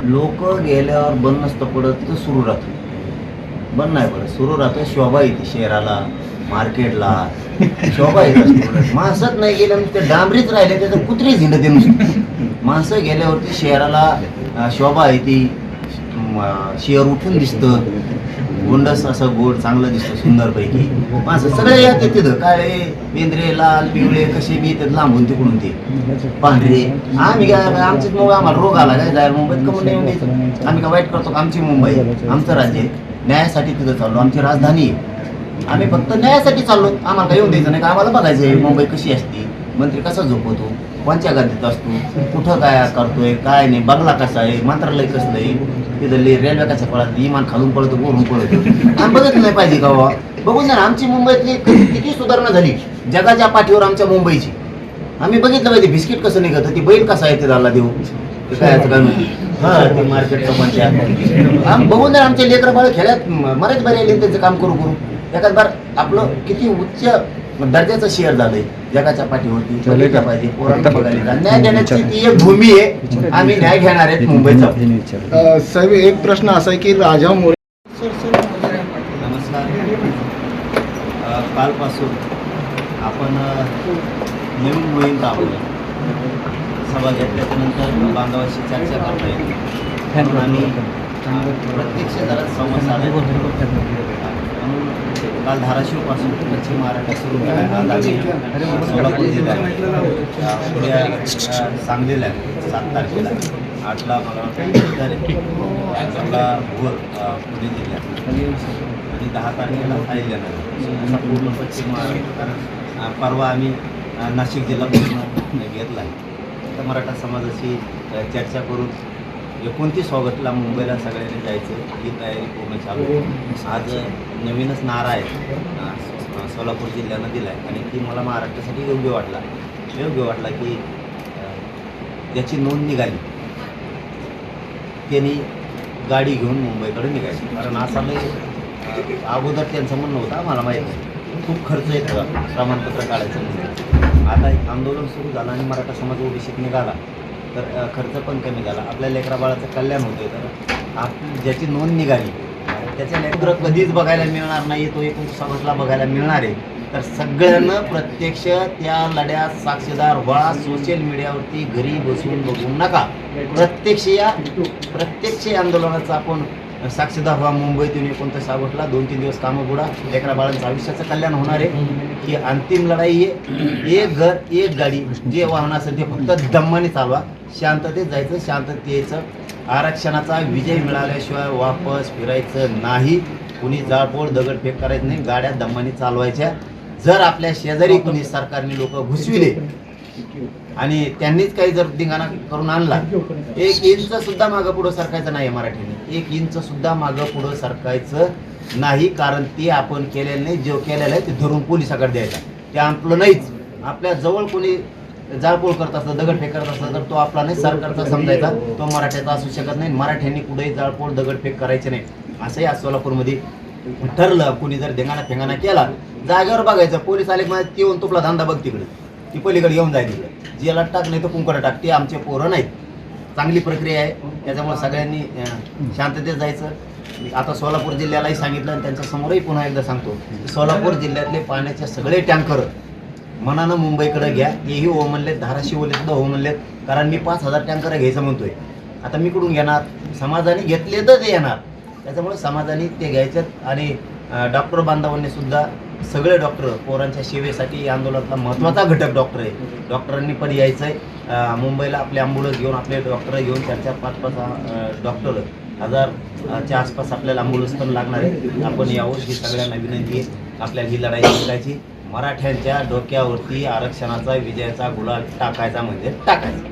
लोक गेल्यावर बंद नसतं पडत तर सुरू राहतं. बंद नाही पडत, सुरू राहतं. शोभा येते शहराला, मार्केटला शोभा येत असते. माणसंच नाही गेल्या ते डांबरीच राहिले त्याचं कुत्रीच हिंडते नुसतं. माणसं गेल्यावरती शहराला शोभा येते, शहर उठून दिसतं, गोंडस असं गोड चांगलं दिसतं सुंदरपैकी. माणसं सगळे येतात तिथं, काळे बेंद्रे लाल पिवळे कसे बी येतात लांबून तिकडून ते पांढरे. आम्ही काय आमचीच मग आम्हाला रोग आला काय जायला मुंबईत कमून येऊन द्यायचं. आम्ही काय वाईट करतो का? आमची मुंबई आमचं राज्य आहे, न्यायासाठी तिथं चाललो, आमची राजधानी आहे. आम्ही फक्त न्यायासाठी चाललो, आम्हाला काय येऊन द्यायचं नाही का? आम्हाला बघायचं आहे मुंबई कशी असते, मंत्री कसा झोपवतो, कोणत्या गादीत असतो, कुठं काय करतोय काय नाही, बंगला कसा आहे, मंत्रालय कसलं आहे, तिथं रेल्वे कशा पळत, इमान खालून पळतो वरून पळतो. आम्ही बघितलं नाही पाहिजे का बाबा? बघून ना आमची मुंबईतली किती सुधारणा झाली जगाच्या पाठीवर आमच्या मुंबईची. आम्ही बघितलं पाहिजे बिस्किट कसं निघत, ती बैल कसा आहे ते झाला देऊ ते काय काय म्हणते हा ते मार्केटचं पंचायत. आम्ही बघून ना आमचे लेकरं बाळ खेळ्यात मरेच बरे आले त्याचं काम करू करू. एखाद बार आपलं किती उच्च दर्जाचं शेअर झालंय जगाच्या पाठीवरती. पाहिजे पोरांना बघायला न्याय देण्याची ती एक भूमी आहे. आम्ही न्याय घेणार आहेत मुंबईचा. साहेब एक प्रश्न असा आहे की राजा मोरे. नमस्कार. कालपासून आपण नवीन मोहीम राबवली. सभा घेतल्याच्यानंतर बांधवाशी चर्चा करता येईल म्हणून आम्ही प्रत्यक्ष जरा संवाद साधायचा. काल धाराशिवपासून पश्चिम महाराष्ट्र सुरू केला आहे. आज आम्ही सोलापूर जिल्ह्यात उद्या सांगलीला आहे 7 तारखेला, 8ला मला वाटतं पुणे जिल्ह्यात आणि 10 तारखेला अहिल्यानगर पूर्ण पश्चिम महाराष्ट्र. कारण परवा आम्ही नाशिक जिल्हा पूर्ण घेतला आहे. तर मराठा समाजाशी चर्चा करून 29 ऑगस्टला मुंबईला सगळ्यांनी जायचं ही तयारी पूर्ण चालू आहे. आज नवीनच नारा आहे सोलापूर जिल्ह्यानं दिला आहे आणि ती मला महाराष्ट्रासाठी योग्य वाटला की ज्याची नोंद निघाली त्यांनी गाडी घेऊन मुंबईकडे निघायची. कारण असं नाही अगोदर त्यांचं म्हणणं होतं आम्हाला माहीत नाही खूप खर्च येतो प्रमाणपत्र काढायचं म्हणून. आता एक आंदोलन सुरू झालं आणि मराठा समाज ओबीसीत निघाला तर खर्च पण कमी झाला, आपल्या लेकरा बाळाचं कल्याण होतं. तर ज्याची नोंद निघाली त्याच्या लेकरं कधीच बघायला मिळणार नाही, तो 29 ऑगस्टला बघायला मिळणार आहे. तर सगळ्यांना प्रत्यक्ष त्या लढ्यात साक्षीदार व्हा. सोशल मीडियावरती घरी बसून बघू नका, प्रत्यक्ष आंदोलनाचं आपण साक्षीदार व्हा. मुंबईतून 29 ऑगस्टला 2-3 दिवस कामं बुडा, लेकरा बाळांचं आयुष्याचं कल्याण होणार आहे. ही अंतिम लढाई आहे. एक घर एक गाडी, जे वाहन असेल ते फक्त दम्माने चालवा, शांततेत जायचं, शांततेत यायचं. आरक्षणाचा विजय मिळाल्याशिवाय वापस फिरायचं नाही. कुणी जाळपोळ दगडफेक करायचं नाही, गाड्या दम्माने चालवायच्या. जर आपल्या शेजारी कुणी सरकारने लोक घुसविले आणि त्यांनीच काही जर धिंगाणा करून आणला, 1 इंच सुद्धा मागं पुढं सरकायचं नाही. मराठीने 1 इंच सुद्धा मागं पुढं सरकायचं नाही. कारण ते आपण केलेलं नाही, जो केलेलं आहे ते धरून पोलिसाकडे द्यायचा. ते आपलं नाहीच. आपल्या जवळ कोणी जाळपोळ करत असतं, दगडफेक करत असतं तर तो आपला नाही, सरकारचा समजायचा. तो मराठ्याचा असू शकत नाही. मराठ्यांनी कुठेही जाळपोळ दगडफेक करायचे नाही. असंही आज सोलापूरमध्ये ठरलं. कुणी जर धिंगाणा फेंगाणा केला जागेवर बघायचं, पोलीस आले माझ्या ती येऊन तुपला धंदा बघ तिकडे, ती पलीकडे घेऊन जाय तिकडे, जियाला टाक नाही तर कुंकडं टाक. ते आमचे पोरं नाहीत. चांगली प्रक्रिया आहे. त्याच्यामुळे सगळ्यांनी शांततेत जायचं. आता सोलापूर जिल्ह्यालाही सांगितलं आणि त्यांच्या समोरही पुन्हा एकदा सांगतो, सोलापूर जिल्ह्यातले पाण्याचे सगळे टँकर मनानं मुंबईकडे घ्या. तेही हो म्हणलेत, धाराशिवले सुद्धा हो म्हणलेत. कारण मी 5,000 टँकर घ्यायचं म्हणतोय. आता मी कुठून घेणार? समाजाने घेतले तर ते येणार. त्याच्यामुळे समाजाने ते घ्यायच्यात. आणि डॉक्टर बांधवांनी सुद्धा, सगळे डॉक्टर पोरांच्या सेवेसाठी या आंदोलनातला महत्त्वाचा घटक डॉक्टर आहे. डॉक्टरांनी पण यायचं आहे मुंबईला. आपले ॲम्ब्युलन्स घेऊन, आपले डॉक्टर घेऊन 4-4, 5-5 डॉक्टर 1000च्या आसपास आपल्याला ॲम्ब्युलन्स पण लागणार आहे. आपण यावं ही सगळ्यांना विनंती आहे. आपल्याला ही लढाई जिंकायची. मराठ्यांच्या डोक्यावरती आरक्षणाचा विजयाचा गुलाल टाकायचा म्हणजे टाकायचा.